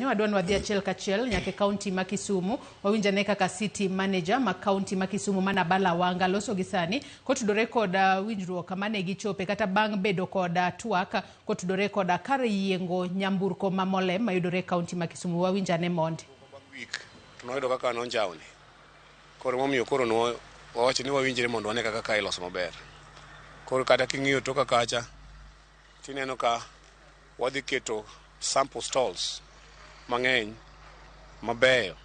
Adwan wadhi achiel kachiel nyake kaunti ma Kisumu wawinjane kaka city manager ma kaunti ma Kisumu mana Balawanga loso gisani kotudore koda winjruok mane gichope kata bang' bedo koda twak kotudore koda kar yiengo nyamburko ma Molem mayudore kaunti ma Kisumu. Wawinjane mondi noyudo kaka nonjawni koro momiyo koro no wawacho ni wawinjre mondo wane kaka kae loso maber. Koro kata king'iyo toka kacha tineno ka wadhi keto sample stalls mang'eny mabeyo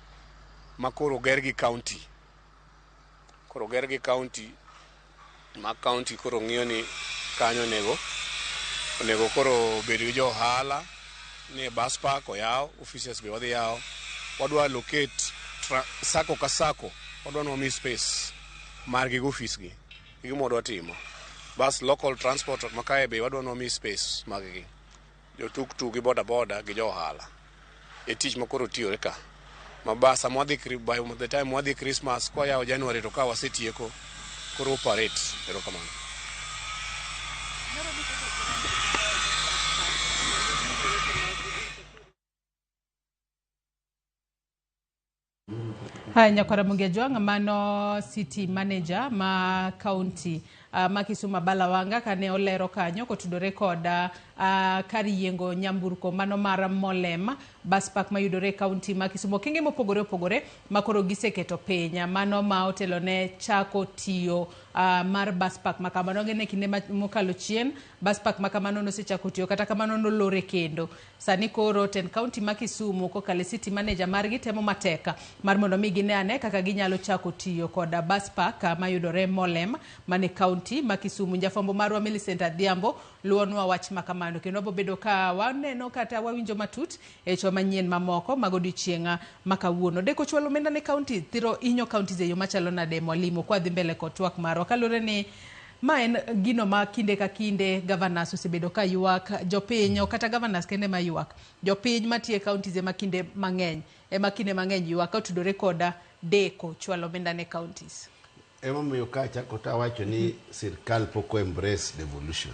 makoro ger gi county. Koro ger gi county ma county koro ng'iyo ni kanyo onego koro bed gi johala ni bus park oyaw, offices be wadhi yaw. Wadwa locate sako ka sako, wadwa nomi space margi gi office gi gimo wadwa timo. Bus local transport makae be wadwa nomi space maggi. Jo tuk gi boda boda gi johala e tich makoro tiyore ka. Mabasa mwadhi by the time wadhi Christmas kwa yaw January to ka wasetieko koro operate erokamano. Nyakwara Mungejwang mano city manager ma county ma Kisumu Balawanga kane olero kanyo kotudore koda kar yiengo nyamburko mano mar Molem bus park mayudore kaunti ma Kisumu. Kinge mopogore opogore makoro giseketo piny mano ma otelo ne chako tiyo mar bus park makamano ngene kinde mokalo chien bus park makamano nosechako tiyo kata kamano nolore kendo. Sani koro ten kaunti ma Kisumu kokale city manager margi temo mateka mar mondo mi gineane kaka ginyalo chako tiyo koda bus park mayudore Molem mane kaunti ma Kisumu. Jafambo marwa Millicent Adhiambo luonwa wach makamano kendo bobedo ka waneno kata wawinjo matut e cho manyien mamoko magodiochienga makawuono. Deko chwalo menda ne kaunti thiro inyo kaunti zeyo machalo nade Mwalimu kwa dhi mbele kotwak marwa kalore ni ma en gino ma kinde ka kinde governors osebedo ka yuak jopiny kata governors kende ma yuak jopiny matie kaunti ze makinde mang'eny kinde mang'eny yuak otudore koda deko chwalo menda ne counties. Ema miyo kacha kota wacho ni sirkal poko embrace devolution.